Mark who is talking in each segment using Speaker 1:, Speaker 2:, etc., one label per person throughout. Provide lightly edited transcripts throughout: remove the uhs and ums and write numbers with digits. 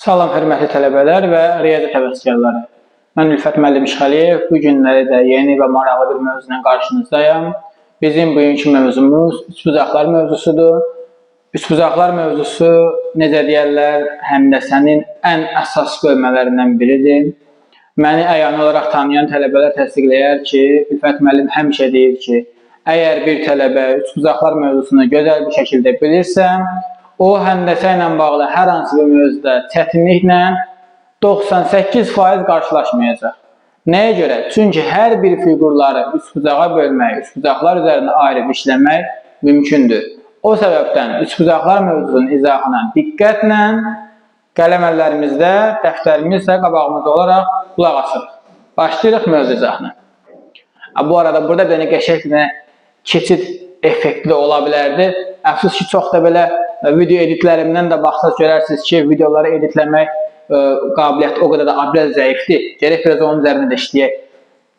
Speaker 1: Salam hörmətli tələbələr və riyaziyyat həvəskarları. Mən Ülfət müəllim İşğəliyev. Bu günləri də yeni və maraqlı bir mövzuyla qarşınızdayım. Bizim bugünkü mövzumuz üçbucaqlar mövzusudur. Üçbucaqlar mövzusu necə deyərlər, həndəsənin ən əsas bölmələrindən biridir. Məni əyani olaraq tanıyan tələbələr təsdiqləyər ki, Ülfət müəllim həmişə deyir ki, əgər bir tələbə üçbucaqlar mövzusunu gözəl bir şəkildə bilirsə, o həndəsə ilə bağlı hər hansı bir mövzuda çətinliklə 98% qarşılaşmayacaq. Nəyə görə? Çünki hər bir fiqurları üçbucağa bölmək, üçbucaqlar üzərində ayrı işləmək mümkündür. O səbəbdən üçbucaqlar mövzusunun izahına diqqətlə qələm əllərimizdə, dəftərimizdə qabağımızda olaraq qulaq asırıq. Başlayırıq mövzu izahına. Bu arada burada bir qəşəng bir keçid effektli ola bilərdi. Əfsus ki, çox da belə video editlərimdən də baxsaq görərsiniz ki, videoları editləmək qabiliyyəti o qədər də biraz zəifdir. Gərək biraz onun üzərində işləyək.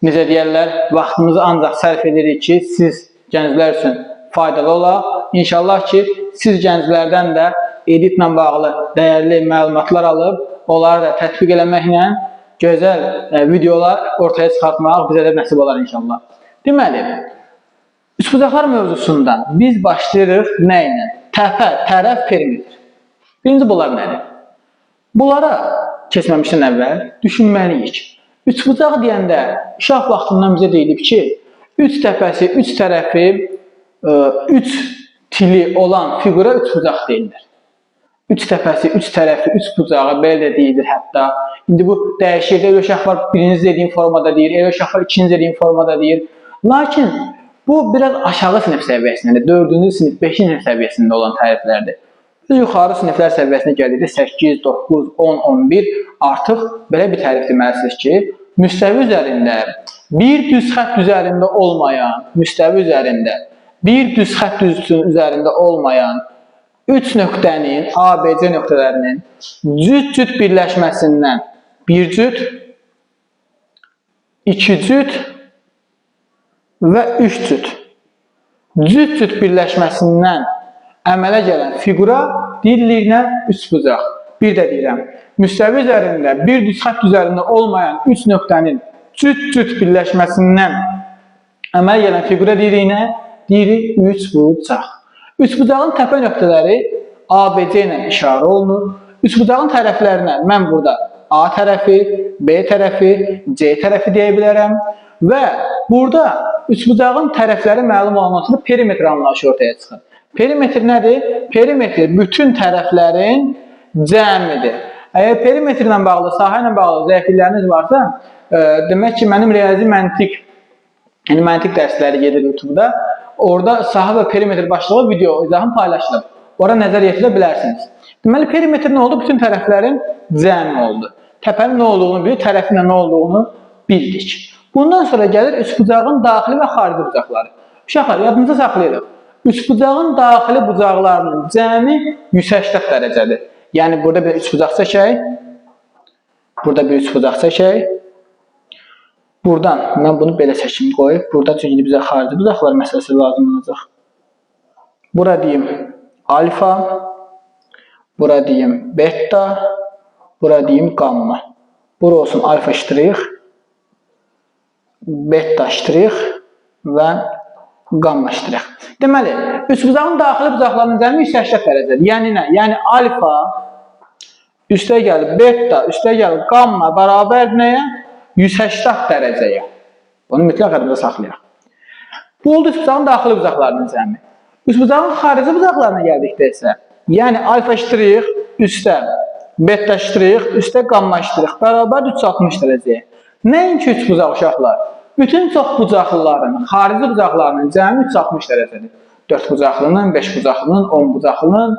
Speaker 1: Necə deyərlər, vaxtımızı ancaq sərf edirik ki, siz gənclər üçün faydalı olaq. İnşallah ki, siz gənclərdən də editlə bağlı dəyərli məlumatlar alıb, onları da tətbiq eləməklə gözəl videolar ortaya çıxartmaq bizə də nəsib olar inşallah. Deməli, üçbucaqlar mövzusundan biz başlayırıq nə ilə? Təpə, tərəf, perimetr. Birinci bunlar nədir? Bunlara keçməmişdən əvvəl düşünməliyik. Üçbucaq deyəndə uşaq vaxtından bizə deyilib ki, üç təpəsi, üç tərəfi, üç tili olan fiqura üçbucaq deyilir. Üç təpəsi, üç tərəfi, üç bucağı belə də deyilir hətta. İndi bu dəyişir. El uşaqlar birinci dediyim formada deyir, el uşaqlar ikinci dediyim formada deyir. Lakin bu biraz aşağı sinif səviyyəsində, 4-cü sinif, 5-ci sinif səviyyəsində olan təriflərdir. Biz yuxarı siniflər səviyyəsinə gəldikdə 8, 9, 10, 11 artıq belə bir tərif deməlisiniz ki, müstəvi üzərində bir düz xətt üzərində olmayan, müstəvi üzərində bir düz xətt üzərində olmayan 3 nöqtənin, ABC nöqtələrinin cüt-cüt birləşməsindən bir cüt, 2 cüt və 3 cüt. Cüt-cüt birləşməsindən əmələ gələn fiqura deyilir üçbucaq. Bir də deyirəm, müstəvi üzərində bir düz xətt üzərində olmayan 3 nöqtənin cüt-cüt birləşməsindən əmələ gələn fiqura deyirik üçbucaq. Üçbucağın təpə nöqtələri ABC ilə işarə olunur. Üçbucağın tərəflərinə mən burada A tərəfi, B tərəfi, C tərəfi deyə bilərəm. Və burada üçbucağın tərəfləri məlum olmasında perimetr anlayışı ortaya çıxır. Perimetr nədir? Perimetr bütün tərəflərin cəmidir. Əgər perimetr ilə bağlı, sahə ilə bağlı zəiflikləriniz varsa, demək ki, mənim riyazi məntiq dərsləri gedir YouTube-da. Orada sahə və perimetr başlığı video izahım paylaşılıb. Ora nəzər yetirə bilərsiniz. Deməli, perimetr nə oldu? Bütün tərəflərin cəmi oldu. Təpənin nə olduğunu bilir, tərəfin nə olduğunu bildik. Bundan sonra gəlir üçbucağın daxili və xarici bucaqları. Uşaqlar, yadınıza saxlayırıq. Üçbucağın daxili bucaqlarının cəmi 180 dərəcədir. Yəni, burada bir üçbucaq çəkək. Burada bir üçbucaq çəkək. Buradan, mən bunu belə çəkim qoyub. Burada çünki bizə xarici bucaqlar məsələsi lazım olacaq. Bura deyim alfa. Bura deyim beta. Bura deyim gamma. Bura olsun alfa ştrix, beta ştrix və gamma ştrix. Deməli, üçbucağın daxili bucaqlarının cəmi 180 dərəcədir. Yəni nə? Yəni alfa üstə gəlib beta, üstə gəlib gamma bərabər nəyə? 180 dərəcəyə. Bunu mütləq yadımızda saxlayaq. Bu oldu üçbucağın daxili bucaqlarının cəmi. Üçbucağın xarici bucaqlarına gəldikdə isə, yəni alfa ştrix üstə, beta ştrix üstə, gamma ştrix bərabər 360 dərəcəyə. Nəinki üçbucaq uşaqlar? Bütün çox bucaqlıların, xarici bucaqlarının cəmi 360 dərəcədir. 4 bucaqlının, 5 bucaqlının, 10 bucaqlının,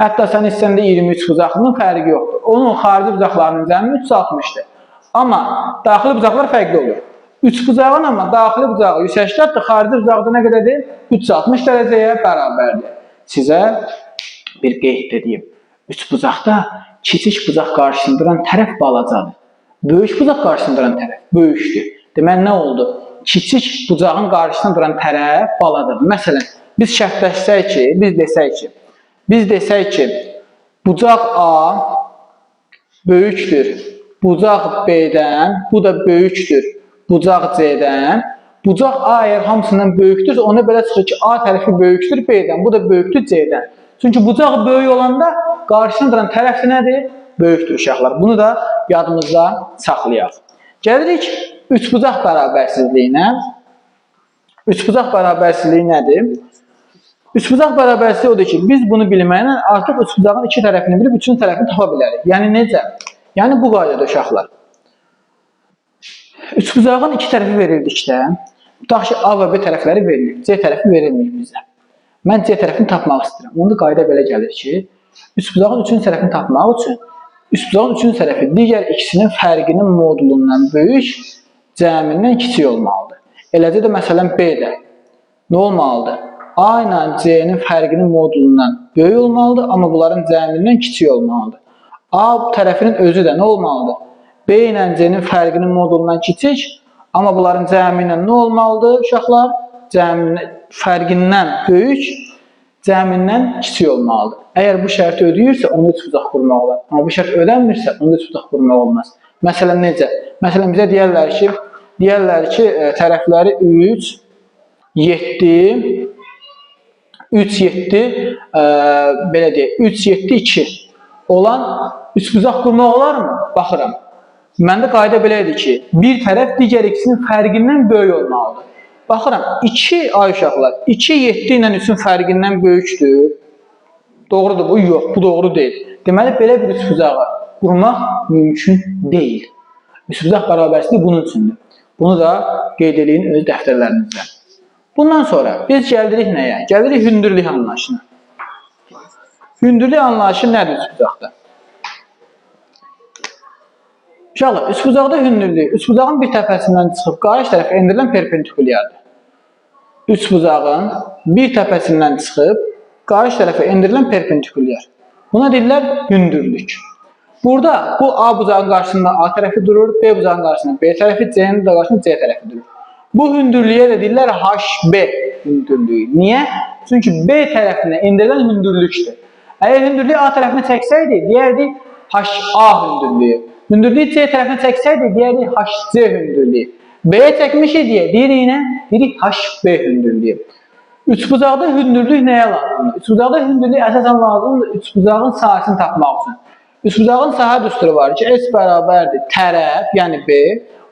Speaker 1: hətta sən hissəndə 23 bucaqlının fərqi yoxdur. Onun xarici bucaqlarının cəmi 360-dır. Amma daxili bucaqlar fərqli olur. Üçbucağın amma daxili bucağı 180-dir, xarici bucaqda nə qədərdir? 360 dərəcəyə bərabərdir. Sizə bir qeyd edeyim. Üçbucaqda kiçik bucaq qarşısında duran tərəf balacadır. Böyük bucaq qarşısında duran tərəf böyükdür. Deməli, nə oldu? Kiçik bucağın qarşısında duran tərəf balacadır. Məsələn, biz şərtləşsək ki, biz desək ki, bucaq A böyükdür bucaq B-dən, bu da böyükdür bucaq C-dən. Bucaq A əgər hamısından böyükdür, ona belə çıxır ki, A tərəfi böyükdür B-dən, bu da böyükdür C-dən. Çünki bucaq böyük olanda qarşısında duran tərəf nədir? Böyükdür uşaqlar. Bunu da yadımızda saxlayaq. Gəlirik üçbucaq bərabərsizliyinə. Üçbucaq bərabərsizliyi nədir? Üçbucaq bərabərsizliyi odur ki, biz bunu bilməklə artıq üçbucağın iki tərəfini bilib üçüncü tərəfini tapa bilərik. Yəni necə? Yəni bu qaydada uşaqlar. Üçbucağın iki tərəfi verildikdə, tutaq ki, A və B tərəfləri verilir, C tərəfi verilməyib bizə. Mən C tərəfini tapmaq istəyirəm. Onda qayda belə gəlir ki, üçbucağın üçüncü tərəfini tapmaq üçün üçbucağın üçüncü tərəfi digər ikisinin fərqinin modulundan böyük, cəmindən kiçik olmalıdır. Eləcə də məsələn B-də nə olmalıdır? A ilə C-nin fərqinin modulundan böyük olmalıdır, amma bunların cəmindən kiçik olmalıdır. A tərəfinin özü də nə olmalıdır? B ilə C-nin fərqinin modulundan kiçik, amma bunların cəmi ilə nə olmalıdır uşaqlar? Fərqindən böyük, cəmindən kiçik olmalıdır. Əgər bu şərti ödəyirsə, onda üçbucaq qurmaq olar. Amma bu şərt ödənmirsə, onda üçbucaq qurmaq olmaz. Məsələn, necə? Məsələn, bizə deyərlər ki, tərəfləri 3, 7, belə deyək, 3, 7, 2 olan üçbucaq qurmaq olarmı? Baxıram. Məndə qayda belə idi ki, bir tərəf digər ikisinin fərqindən böyük olmalıdır. Baxıram, 2 ay uşaqlar, 2, 7 ilə 3-ün fərqindən böyükdür. Doğrudur bu? Yox, bu doğru deyil. Deməli, belə bir üçbucağı qurmaq mümkün deyil. Üçbucaq bərabərsizliyi bunun üçündür. Bunu da qeyd edin öz dəftərlərinizdə. Bundan sonra biz gəldirik nəyə? Gəldirik hündürlük anlayışına. Hündürlük anlayışı nədir üçbucaqda? Uşaqlar, üçbucaqda hündürlük, üçbucağın bir təpəsindən çıxıb qarşı tərəfə endirilən perpendikulyardır. Üçbucağın bir təpəsindən çıxıb qarşı tərəfə endirilən perpendikulyar. Buna deyirlər hündürlük. Burada bu A bucağın qarşısında A tərəfi durur, B bucağın qarşısında B tərəfi, C'nin də qarşısında C tərəfi durur. Bu hündürlüyə də deyirlər HB hündürlüyü. Niyə? Çünki B tərəfinə endirilən hündürlükdür. Əgər hündürlüyü A tərəfinə çəksəydi, deyərdik HA hündürlüyü. Hündürlüyü C tərəfinə çəksəydi, deyərdik HC hündürlüyü. B-yə çəkmişik deyirik HB hündürlüyü. Üçbucaqda hündürlük nəyə lazımdır? Üçbucaqda hündürlük əsasən lazımdır üçbucağın sahəsini tapmaq üçün. Üçbucağın sahə düsturu var ki, S bərabərdir tərəf, yəni B,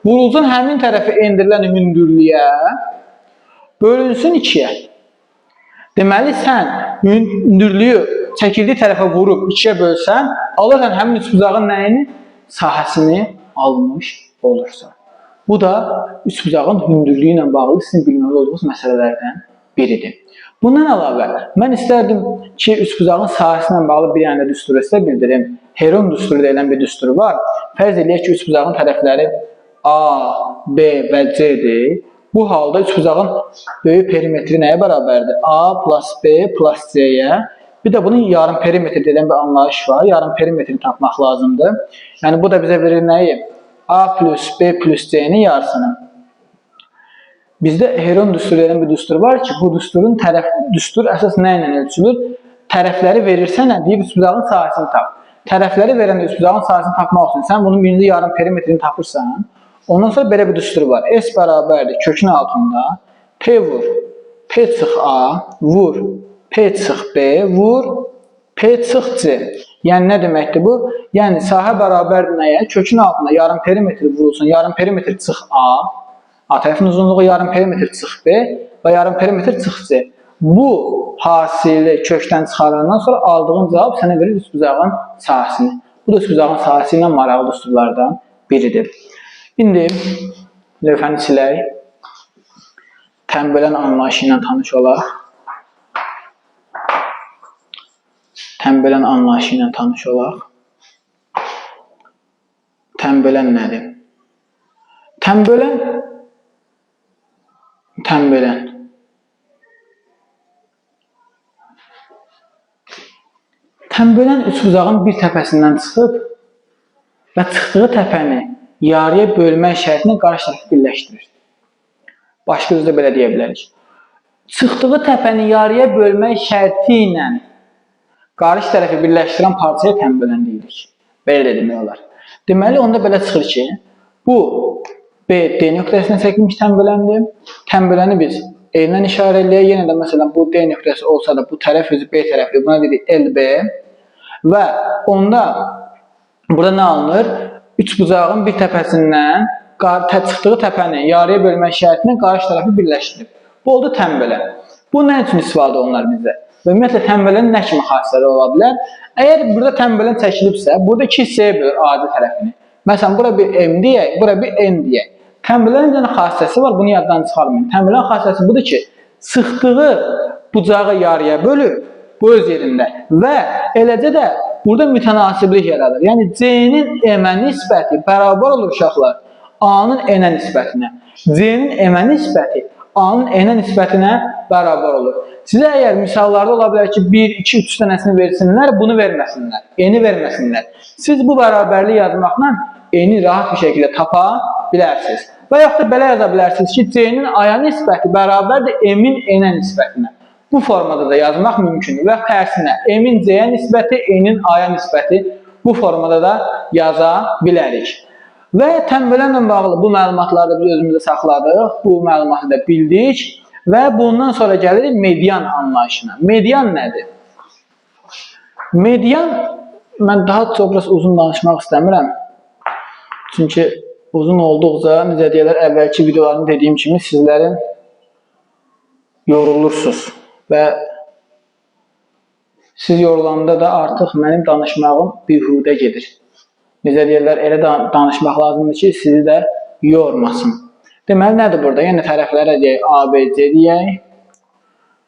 Speaker 1: vurulsun həmin tərəfə endirilən hündürlüyə bölünsün 2-yə. Deməli, sən hündürlüyü çəkildiyi tərəfə vurub 2-yə bölsən, alırsan həmin üçbucağın nəyini? Sahəsini almış olursan. Bu da üçbucağın hündürlüyü ilə bağlı sizin bilməli olduğunuz məsələlərdən biridir. Bundan əlavə, mən istərdim ki, üçbucağın sahəsi ilə bağlı bir yanda düsturu sizə bildirim. Heron düsturu deyilən bir düsturu var. Fərz eləyək ki, üçbucağın tərəfləri A, B və C-dir. Bu halda üçbucağın böyük perimetri nəyə bərabərdir? A plus B plus C-yə. Bir də bunun yarım perimetri deyilən bir anlayış var. Yarım perimetrini tapmaq lazımdır. Yəni, bu da bizə verir nəyi? A plus B plus C-nin yarısını. Bizdə Heron düsturu deyilən bir düstur var ki, bu düstur əsas nə ilə ölçülür? Tərəfləri verirsən, deyib üçbucağın sahəsini tap. Tərəfləri verəndə üçbucağın sahəsini tapmaq üçün sən bunun birinci yarım perimetrini tapırsan, ondan sonra belə bir düstur var. S bərabərdir kökün altında P vur, P çıx A, vur, P çıx B, vur, P çıx C. Yəni, nə deməkdir bu? Yəni, sahə bərabərdir nəyə? Kökün altında yarım perimetri vurulsun, yarım perimetri çıx A, A tərəfin uzunluğu yarım perimetr çıx B və yarım perimetr çıx C. Bu hasili kökdən çıxarılandan sonra aldığın cavab sənə verir üçbucağın sahəsini. Bu da üçbucağın sahəsi ilə maraqlı düsturlardan biridir. İndi lövhəni silək. Tənbələn anlayışı ilə tanış olaq. Tənbələn anlayışı ilə tanış olaq. Tənbələn nədir? Tənbələn üçbucağın bir təpəsindən çıxıb və çıxdığı təpəni yarıya bölmək şərtini qarşı tərəfi birləşdirir. Başqa üzrə belə deyə bilərik. Çıxdığı təpəni yarıya bölmək şərti ilə qarşı tərəfi birləşdirən parçaya tənbələn deyirik. Belə də demək olar. Deməli, onda belə çıxır ki, bu B nöqtəsinə çəkilmiş təmbələndir. Təmbələni biz ellə işarə eləyək. Yenə də məsələn bu D nöqtəsi olsa da bu tərəf üzü B tərəfi, buna deyirik LB və onda burada nə alınır? Üç bucağın bir təpəsindən çıxdığı təpəni yarıya bölmək şərtinə qarşı tərəfi birləşdirib. Bu oldu təmbələn. Bu nə üçün istifadə olunur bizdə? Və ümumiyyətlə təmbələnin nə kimi xassələri ola bilər? Əgər burada təmbələn çəkilibsə, burada iki hissəyə bölür adi tərəfini. Məsələn, bura bir M deyək, bura bir N deyək. Təmbələnin bir xassəsi var, bunu yaddan çıxarmayın. Təmbələnin xassəsi budur ki, sıxdığı bucağı yarıya bölür, bu öz yerində və eləcə də burada mütənasiblik yaradır. Yəni, C-nin M-ə nisbəti bərabər olur uşaqlar A-nın N-ə nisbətinə. C-nin M-ə nisbəti A-nın N-ə nisbətinə bərabər olur. Sizə əgər misallarda ola bilər ki, 1, 2, 3 dənəsini versinlər, bunu verməsinlər, N-i verməsinlər. Siz bu bərabərliyi yazmaqla N-i rahat bir şəkildə tapa bilərsiniz. Və yaxud da belə yaza bilərsiniz ki, C-nin A-ya nisbəti bərabərdir M-in N-ə nisbətinə. Bu formada da yazmaq mümkündür. Və tərsinə, M-in C-yə nisbəti, N-in A-ya nisbəti bu formada da yaza bilərik. Və təmbələnlə bağlı bu məlumatları biz özümüzdə saxladıq, bu məlumatı da bildik və bundan sonra gəlirik median anlayışına. Median nədir? Median, mən daha çox uzun danışmaq istəmirəm. Çünki uzun olduqca, necə deyirlər, əvvəlki videolarını dediyim kimi sizlərin yorulursunuz və siz yorulanda da artıq mənim danışmağım bihudə gedir. Necə deyirlər, elə danışmaq lazımdır ki, sizi də yormasın. Deməli, nədir burada? Yəni, tərəflərə deyək, A, B, C deyək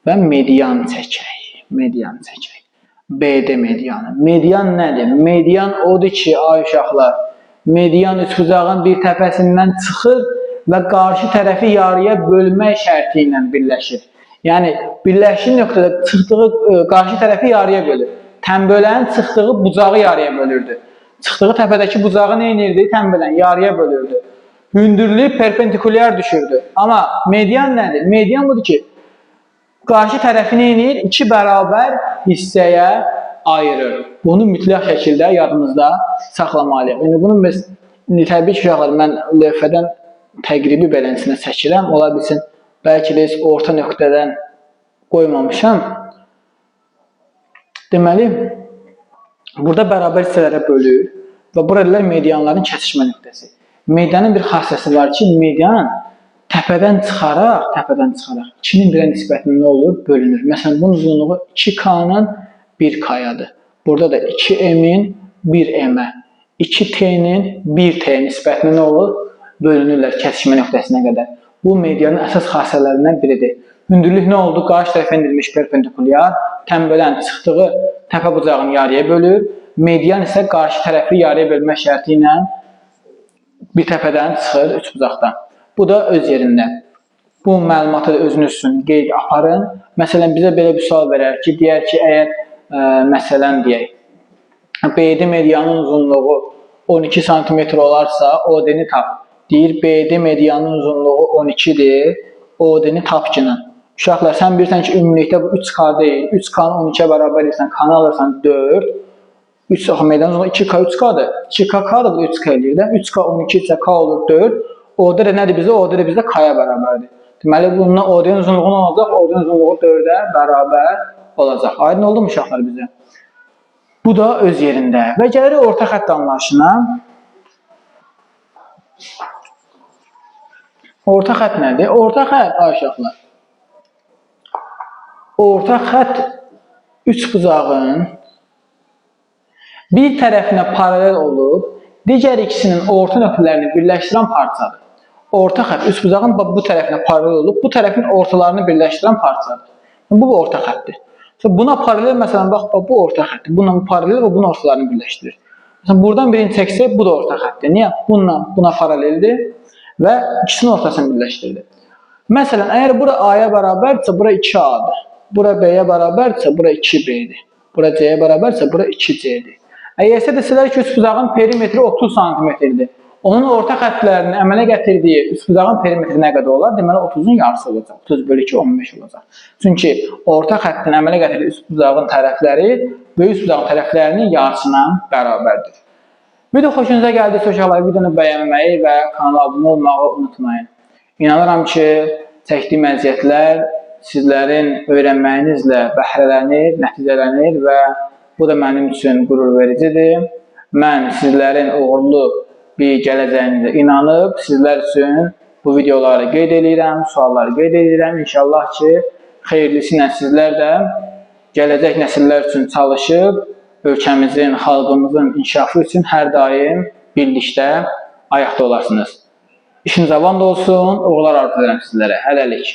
Speaker 1: və median çəkək. Median çəkək. BD medianı. Median nədir? Median odur ki, ay uşaqlar, median üçbucağın bir təpəsindən çıxır və qarşı tərəfi yarıya bölmək şərti ilə birləşir. Yəni, birləşir nöqtədə çıxdığı qarşı tərəfi yarıya bölür. Təmbələnin çıxdığı bucağı yarıya bölürdü. Çıxdığı təpədəki bucağı nə edirdi? Təmbələn yarıya bölürdü. Hündürlüyü perpendikulyar düşürdü. Amma median nədir? Median budur ki, qarşı tərəfi nə edir? İki bərabər hissəyə ayırır. Bunu mütləq şəkildə yadımızda saxlamalıyıq. Yəni, bunu biz, təbii ki, uşaqlar, mən lövhədən təqribi beləsinə çəkirəm. Ola bilsin, bəlkə biz orta nöqtədən qoymamışam. Deməli, burada bərabər hissələrə bölür və buralar medianların kəsişmə nöqtəsi. Medianın bir xassəsi var ki, median təpədən çıxaraq 2-nin birə nisbətində nə olur? Bölünür. Məsələn, bunun uzunluğu 2K-nın 1K-yadır. Burada da 2M-in 1M-ə, 2T-nin 1T nisbətində nə olur? Bölünürlər kəsişmə nöqtəsinə qədər. Bu medianın əsas xassələrindən biridir. Hündürlük nə oldu? Qarşı tərəfə endirilmiş perpendikulyar, təmbələn çıxdığı təpə bucağını yarıya bölür. Median isə qarşı tərəfi yarıya bölmə şərti ilə bir təpədən çıxır, üç bucaqdan. Bu da öz yerində. Bu məlumatı da özünüz üçün qeyd aparın. Məsələn, bizə belə bir sual verər ki, deyər ki, əgər, məsələn, deyək, BD medianın uzunluğu 12 cm olarsa, OD-ni tap. Deyir, BD medianın uzunluğu 12-dir, OD-ni tap ki. Uşaqlar, sən bilirsən ki, ümumilikdə bu 3K deyil. 3K-nı 12-yə bərabər edirsən, K-nı alırsan 4. 3K meydanın 2K 3K-dır. 2K-dır, bu 3K eləyir də. 3K 12 isə K olur 4. OD də nədir bizdə? OD də bizdə K-ya bərabərdir. Deməli, bununla OD-nin uzunluğu nə olacaq? OD-nin uzunluğu 4-ə bərabər olacaq. Aydın oldu mu uşaqlar bizə? Bu da öz yerində. Və gəlirik orta xətt anlayışına. Orta xətt nədir? Orta xətt, uşaqlar. Orta xətt üç bucağın bir tərəfinə paralel olub, digər ikisinin orta nöqtələrini birləşdirən parçadır. Orta xətt üç bucağın bu tərəfinə paralel olub, bu tərəfin ortalarını birləşdirən parçadır. Bu orta xəttdir. Buna paralel, məsələn, bax, bu orta xəttdir. Bununla paralel və bunun ortalarını birləşdirir. Məsələn, buradan birini çəksək, bu da orta xəttdir. Niyə? Buna paraleldir və ikisinin ortasını birləşdirdi. Məsələn, əgər bura A-ya bərabərdirsə, bura 2A-dır. Bura B-yə bərabərdirsə, bura 2B-dir. Bura C-yə bərabərdirsə, bura 2C-dir. Əgər isə desələr ki, üçbucağın perimetri 30 cm-dir. Onun orta xəttlərinin əmələ gətirdiyi üçbucağın perimetri nə qədər olar? Deməli, 30-un yarısı olacaq. 30 bölü 2, 15 olacaq. Çünki orta xəttin əmələ gətirdiyi üçbucağın tərəfləri böyük üçbucağın tərəflərinin yarısına bərabərdir. Video xoşunuza gəldisə, uşaqlar, videonu bəyənməyi və kanala abunə olmağı unutmayın. İnanıram ki, çəkdiyim əziyyətlər sizlərin öyrənməyinizlə bəhrələnir, nəticələnir və bu da mənim üçün qürur vericidir. Mən sizlərin uğurlu bir gələcəyinizə inanıb, sizlər üçün bu videoları qeyd edirəm, sualları qeyd edirəm. İnşallah ki, xeyirlisi ilə sizlər də gələcək nəsillər üçün çalışıb, ölkəmizin, xalqımızın inkişafı üçün hər daim birlikdə ayaqda olarsınız. İşiniz avan da olsun, uğurlar arzu edirəm sizlərə. Hələlik.